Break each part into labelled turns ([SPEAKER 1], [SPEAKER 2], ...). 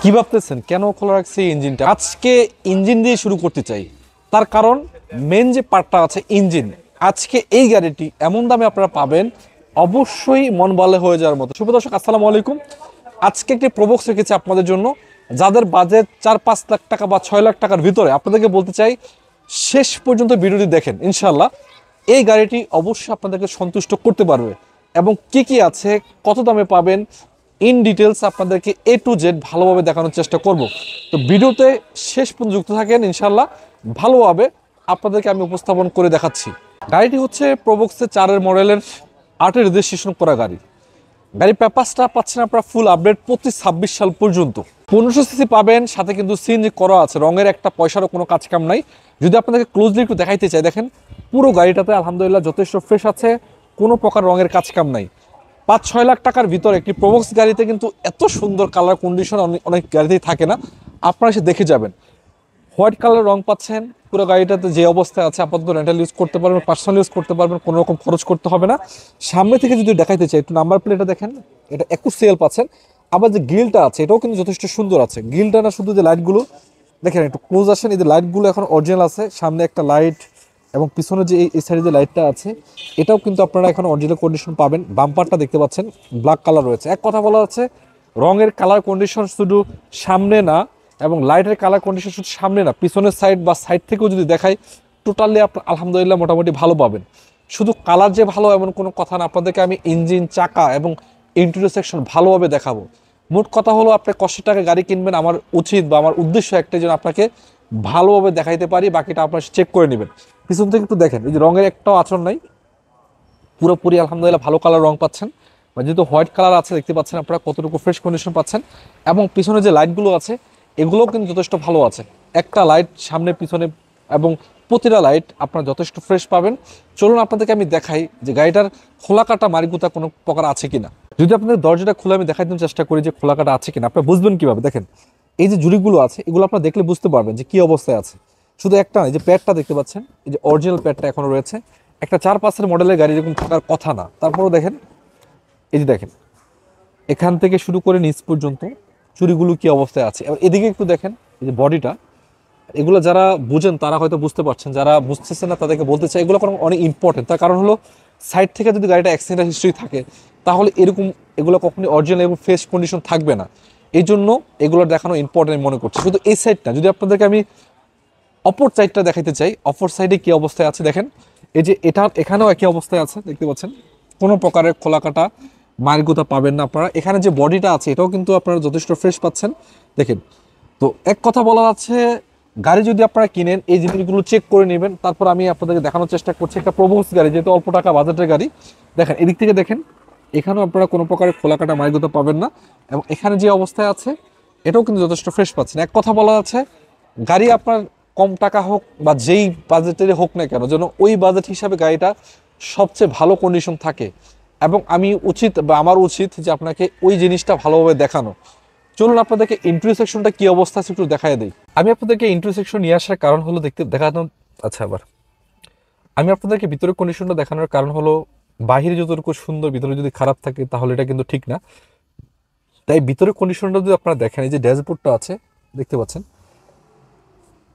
[SPEAKER 1] কি ভাবতেছেন কেন খোলা রাখছি ইঞ্জিনটা? আজকে ইঞ্জিন দিয়ে শুরু করতে চাই। তার কারণ মেন যে পার্টটা আছে ইঞ্জিন, আজকে এই গাড়িটি এমন দামে আপনারা পাবেন অবশ্যই মন ভালো হয়ে যাওয়ার মতো। শুভ দর্শক, আসসালামু আলাইকুম। আজকে একটি প্রবক্স রেখেছি আপনাদের জন্য, যাদের বাজেট 4-5 লাখ টাকা বা 6 লাখ টাকার ভিতরে। আপনাদেরকে বলতে চাই শেষ পর্যন্ত ভিডিওটি দেখেন, ইনশাল্লাহ এই গাড়িটি অবশ্যই আপনাদেরকে সন্তুষ্ট করতে পারবে। এবং কি কি আছে, কত দামে পাবেন, ইন ডিটেলস আপনাদেরকে A to Z ভালোভাবে দেখানোর চেষ্টা করব। তো ভিডিওতে শেষ পর্যন্ত যুক্ত থাকেন, ইনশাল্লাহ ভালোভাবে আপনাদেরকে আমি উপস্থাপন করে দেখাচ্ছি। গাড়িটি হচ্ছে প্রবক্সের 4 মডেলের 8 রেজিস্ট্রেশন করা গাড়ি। গাড়ির পেপারসটা পাচ্ছেন আপনারা ফুল আপডেট 25-26 সাল পর্যন্ত। 1500 সিসি পাবেন, সাথে কিন্তু সিএনজি করা আছে। রঙের একটা পয়সারও কোনো কাজ কাম নাই। যদি আপনাদেরকে ক্লোজলি একটু দেখাইতে চাই, দেখেন পুরো গাড়িটাতে আলহামদুলিল্লাহ যথেষ্ট ফ্রেশ আছে, কোনো প্রকার রঙের কাজ কাম নাই। 5-6 লাখ টাকার ভিতরে একটি প্রবক্স গাড়িতে কিন্তু এত সুন্দর কালার কন্ডিশন অনেক গাড়িতেই থাকে না। আপনারা এসে দেখে যাবেন। হোয়াইট কালার রং পাচ্ছেন পুরো গাড়িটাতে, যে অবস্থায় আছে আপাতত রেন্টাল ইউজ করতে পারবেন, পার্সোনাল ইউজ করতে পারবেন, কোনো রকম খরচ করতে হবে না। সামনে থেকে যদি দেখাইতে চাই, একটু নাম্বার প্লেটটা দেখেন, এটা 21 সিএল পাচ্ছেন। আবার যে গ্রিলটা আছে এটাও কিন্তু যথেষ্ট সুন্দর আছে। গ্রিলটা না, শুধু যে লাইটগুলো দেখেন, একটু ক্লোজ আসেন, এই যে লাইটগুলো এখন অরিজিনাল আছে। সামনে একটা লাইট এবং পিছনে যে এই সাইডে যে লাইটটা আছে এটাও কিন্তু আপনারা এখন অরিজিনাল কন্ডিশন পাবেন। বাম্পারটা দেখতে পাচ্ছেন ব্ল্যাক কালার রয়েছে। এক কথা বলা আছে, রঙের কালার কন্ডিশন শুধু সামনে না এবং লাইটের কালার কন্ডিশন শুধু সামনে না, পিছনের সাইড বা সাইড থেকেও যদি দেখাই, টোটালি আপনার আলহামদুলিল্লাহ মোটামুটি ভালো পাবেন। শুধু কালার যে ভালো এমন কোনো কথা না, আপনাদেরকে আমি ইঞ্জিন, চাকা এবং ইন্টেরিয়র সেকশন ভালোভাবে দেখাবো। মোট কথা হলো, আপনি কষ্টের টাকা গাড়ি কিনবেন, আমার উচিত বা আমার উদ্দেশ্য একটাই, যেন আপনাকে ভালোভাবে দেখাইতে পারি। বাকিটা আপনার চেক করে নেবেন। পিছন থেকে একটু দেখেন, এই যে রঙের একটাও আচরণ নাই, পুরোপুরি আলহামদুলিল্লাহ ভালো কালার রং পাচ্ছেন। বা যেহেতু হোয়াইট কালার আছে, দেখতে পাচ্ছেন আপনারা কতটুকু ফ্রেশ কন্ডিশন পাচ্ছেন। এবং পিছনে যে লাইটগুলো আছে এগুলোও কিন্তু যথেষ্ট ভালো আছে। একটা লাইট সামনে পিছনে এবং প্রতিটা লাইট আপনারা যথেষ্ট ফ্রেশ পাবেন। চলুন আপনাদেরকে আমি দেখাই যে গাড়িটার খোলাকাটা মারিগুতা কোনো প্রকার আছে কিনা। যদি আপনাদের দরজাটা খুলে আমি দেখাইতে চেষ্টা করি যে খোলাকাটা আছে কিনা, আপনারা বুঝবেন কিভাবে? দেখেন এই যে জুড়িগুলো আছে এগুলো আপনারা দেখলে বুঝতে পারবেন যে কি অবস্থায় আছে। শুধু একটা না, এই যে প্যাডটা দেখতে পাচ্ছেন, এই যে অরিজিনাল প্যাডটা এখনো রয়েছে। একটা 4-5 মডেলের গাড়ি এরকম থাকার কথা না, তারপরেও দেখেন, এই যে দেখেন এখান থেকে শুরু করে নিচ পর্যন্ত চুরিগুলো কি অবস্থায় আছে। এবার এদিকে একটু দেখেন, এই যে বডিটা, এগুলো যারা বুঝেন তারা হয়তো বুঝতে পারছেন, যারা বুঝতেছেন না তাদেরকে বলতে চাই এগুলো অনেক ইম্পর্টেন্ট। তার কারণ হলো, সাইড থেকে যদি গাড়িটা অ্যাক্সিডেন্ট হিস্ট্রি থাকে তাহলে এরকম এগুলো কখনোই অরিজিনাল এবং ফ্রেশ কন্ডিশন থাকবে না। এই জন্য এগুলো দেখানো ইম্পর্টেন্ট মনে করছি। শুধু এই সাইডটা, যদি আপনাদেরকে আমি অপর সাইডটা দেখাইতে চাই, অপর সাইডে কি অবস্থায় আছে দেখেন। এই যে এটা এখানেও একই অবস্থায় আছে, দেখতে পাচ্ছেন কোনো প্রকারের খোলাকাটা মারগুতা পাবেন না আপনারা। এখানে যে বডিটা আছে এটাও কিন্তু আপনারা যথেষ্ট ফ্রেশ পাচ্ছেন, দেখেন। তো এক কথা বলা যাচ্ছে, গাড়ি যদি আপনারা কিনেন এই জিনিসগুলো চেক করে নেবেন। তারপর আমি আপনাদেরকে দেখানোর চেষ্টা করছি একটা প্রবক্স গাড়ি, যেহেতু অল্প টাকা বাজেটের গাড়ি। দেখেন এদিক থেকে দেখেন, এখানেও আপনারা কোনো প্রকারের খোলাকাটা মারগুতা পাবেন না। এবং এখানে যে অবস্থায় আছে এটাও কিন্তু যথেষ্ট ফ্রেশ পাচ্ছেন। এক কথা বলা যাচ্ছে, গাড়ি আপনার কম টাকা হোক বা যেই বাজেটের হোক না কেন, যেন ওই বাজেট হিসাবে গাড়িটা সবচেয়ে ভালো কন্ডিশন থাকে। এবং আমি উচিত বা আমার উচিত যে আপনাকে ওই জিনিসটা ভালোভাবে দেখানো। চলুন আপনাদেরকে ইন্টারিয়র সেকশনটা কি অবস্থা আছে একটু দেখাই দেই। আমি আপনাদেরকে ইন্টারিয়র সেকশন নিয়ে আসার কারণ হলো দেখানো। আচ্ছা, আবার আমি আপনাদেরকে ভিতরের কন্ডিশনটা দেখানোর কারণ হলো, বাহিরে যতটুকু সুন্দর ভিতরে যদি খারাপ থাকে তাহলে এটা কিন্তু ঠিক না। তাই ভিতরের কন্ডিশনটা যদি আপনারা দেখেন, এই যে ড্যাশবোর্ডটা আছে দেখতে পাচ্ছেন,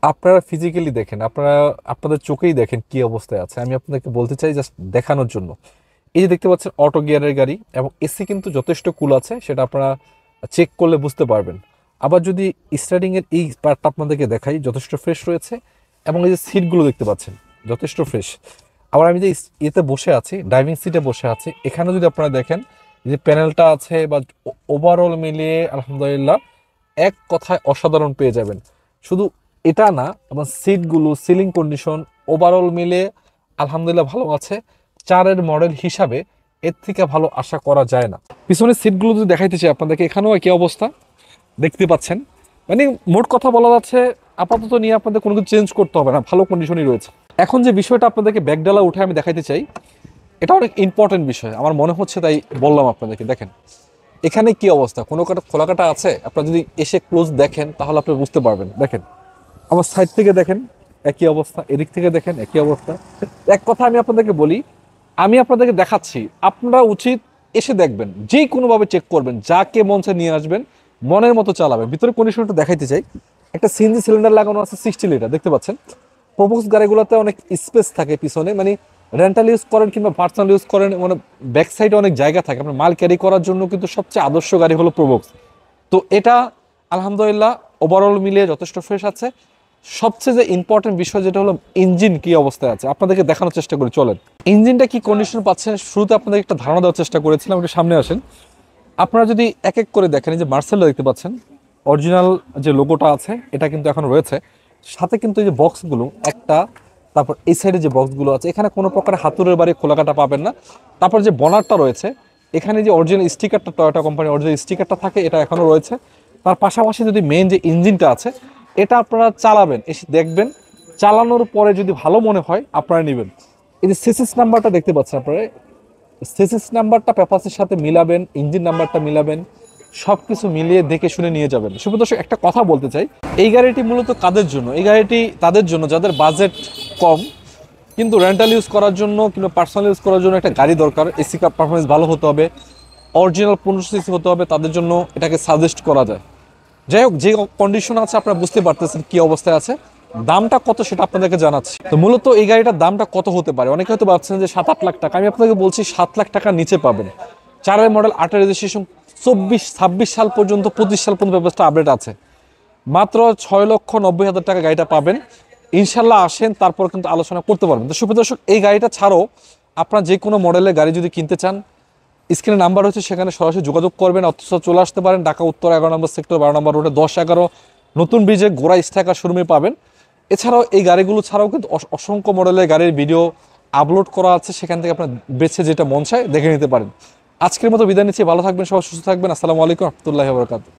[SPEAKER 1] আপনারা ফিজিক্যালি দেখেন, আপনারা আপনাদের চোখেই দেখেন কি অবস্থায় আছে। আমি আপনাদেরকে বলতে চাই জাস্ট দেখানোর জন্য। এই যে দেখতে পাচ্ছেন অটো গিয়ারের গাড়ি, এবং এসি কিন্তু যথেষ্ট কুল আছে, সেটা আপনারা চেক করলে বুঝতে পারবেন। আবার যদি স্টার্টিংয়ের এই পার্টটা আপনাদেরকে দেখাই, যথেষ্ট ফ্রেশ রয়েছে। এবং এই যে সিটগুলো দেখতে পাচ্ছেন যথেষ্ট ফ্রেশ। আবার আমি যে এতে বসে আছি, ড্রাইভিং সিটে বসে আছি, এখানে যদি আপনারা দেখেন যে প্যানেলটা আছে বা ওভারঅল মিলিয়ে আলহামদুলিল্লাহ এক কথায় অসাধারণ পেয়ে যাবেন। শুধু এটা না, এবং সিটগুলো, সিলিং কন্ডিশন ওভারঅল মিলে আলহামদুলিল্লাহ ভালো আছে। 4 মডেল হিসাবে এর থেকে ভালো আশা করা যায় না। পিছনের সিটগুলো যদি দেখাইতে চাই আপনাদেরকে, এখানেও একই অবস্থা দেখতে পাচ্ছেন। মানে মোট কথা বলা যাচ্ছে, আপাতত নিয়ে আপনাদের কোনো কিছু চেঞ্জ করতে হবে না, ভালো কন্ডিশনই রয়েছে। এখন যে বিষয়টা আপনাদেরকে ব্যাকডালা উঠে আমি দেখাইতে চাই, এটা অনেক ইম্পর্টেন্ট বিষয় আমার মনে হচ্ছে, তাই বললাম আপনাদেরকে। দেখেন এখানে কি অবস্থা, কোনো খোলাকাটা আছে? আপনারা যদি এসে ক্লোজ দেখেন তাহলে আপনি বুঝতে পারবেন। দেখেন আমার সাইড থেকে দেখেন একই অবস্থা, এদিক থেকে দেখেন একই অবস্থা। এক কথা আমি আপনাদেরকে বলি, আমি আপনাদেরকে দেখাচ্ছি, আপনারা উচিত এসে দেখবেন, যে কোনোভাবে চেক করবেন, যাকে মঞ্চে নিয়ে আসবেন মনের মতো চালাবেন। ভিতরে কন্ডিশনটা দেখাইতে চাই, একটা সিএনজি সিলিন্ডার লাগানো আছে 60 লিটার, দেখতে পাচ্ছেন। প্রোবক্স গাড়িগুলোতে অনেক স্পেস থাকে পিছনে, মানে রেন্টাল ইউজ করেন কিংবা পার্সোনাল ইউজ করেন, মানে ব্যাক সাইডে অনেক জায়গা থাকে, আপনার মাল ক্যারি করার জন্য কিন্তু সবচেয়ে আদর্শ গাড়ি হলো প্রোবক্স। তো এটা আলহামদুলিল্লাহ ওভারঅল মিলিয়ে যথেষ্ট ফ্রেশ আছে। সবচেয়ে যে ইম্পর্টেন্ট বিষয় যেটা হলো ইঞ্জিন কি অবস্থায় আছে, আপনাদেরকে দেখানোর চেষ্টা করি, চলেন। ইঞ্জিনটা কি কন্ডিশন পাচ্ছেন শুরুতে আপনাদের একটা ধারণা দেওয়ার চেষ্টা করেছিলাম, একটু সামনে আসেন। আপনারা যদি এক এক করে দেখেন, এই যে মার্সেলটা দেখতে পাচ্ছেন, অরিজিনাল যে লোগোটা আছে এটা কিন্তু এখন রয়েছে। সাথে কিন্তু এই যে বক্সগুলো একটা, তারপর এই সাইডে যে বক্সগুলো আছে এখানে কোনো প্রকার হাতুড়ের বাড়ি খোলাকাটা পাবেন না। তারপর যে বনারটা রয়েছে এখানে যে অরিজিনাল স্টিকারটা, টয়োটা কোম্পানির অরিজিনাল স্টিকারটা থাকে, এটা এখনও রয়েছে। তার পাশাপাশি যদি মেন যে ইঞ্জিনটা আছে এটা আপনারা চালাবেন, এসে দেখবেন, চালানোর পরে যদি ভালো মনে হয় আপনারা নেবেন। এই যে সিসিস নাম্বারটা দেখতে পাচ্ছেন আপনারা, সিসিস নাম্বারটা পেপারসের সাথে মিলাবেন, ইঞ্জিন নাম্বারটা মিলাবেন, সব কিছু মিলিয়ে দেখে শুনে নিয়ে যাবেন। শুধু দর্শক একটা কথা বলতে চাই, এই গাড়িটি মূলত কাদের জন্য? এই গাড়িটি তাদের জন্য যাদের বাজেট কম কিন্তু রেন্টাল ইউজ করার জন্য কিংবা পার্সোনাল ইউজ করার জন্য একটা গাড়ি দরকার, এসি পারফরমেন্স ভালো হতে হবে, অরিজিনাল 1500 হতে হবে, তাদের জন্য এটাকে সাজেস্ট করা যায়। যাই হোক, যে কন্ডিশন আছে আপনারা বুঝতে পারতেছেন কি অবস্থায় আছে। দামটা কত সেটা আপনাদেরকে জানাচ্ছি। তো মূলত এই গাড়িটার দামটা কত হতে পারে, অনেকে হয়তো ভাবছেন যে 7-8 লাখ টাকা। আমি আপনাকে বলছি 7 লাখ টাকার নিচে পাবেন। 4 মডেল, 8 রেজিস্ট্রেশন, 24-26 সাল পর্যন্ত, 25 সাল পর্যন্ত ব্যবস্থা আপডেট আছে। মাত্র 6,90,000 টাকা গাড়িটা পাবেন। ইনশাল্লাহ আসেন, তারপর কিন্তু আলোচনা করতে পারবেন। তো সুপ্রিয় দর্শক, এই গাড়িটা ছাড়াও আপনারা যে কোনো মডেলের গাড়ি যদি কিনতে চান, স্ক্রিনে নাম্বার হচ্ছে, সেখানে সরাসরি যোগাযোগ করবেন, অথচ চলে আসতে পারেন ঢাকা উত্তর 11 নম্বর সেক্টর, 12 নম্বর রোডে 10-11 নতুন ব্রিজে গোড়া স্ট্রাইকার শোরুমে পাবেন। এছাড়াও এই গাড়িগুলো ছাড়াও কিন্তু অসংখ্য মডেলের গাড়ির ভিডিও আপলোড করা আছে, সেখান থেকে আপনার বেছে যেটা মন চায় দেখে নিতে পারেন। আজকের মতো বিদায় নিচ্ছি, ভালো থাকবেন, সবাই সুস্থ থাকবেন। আসসালামু আলাইকুম রহমতুল্লাহি ওয়া বারাকাতুহু।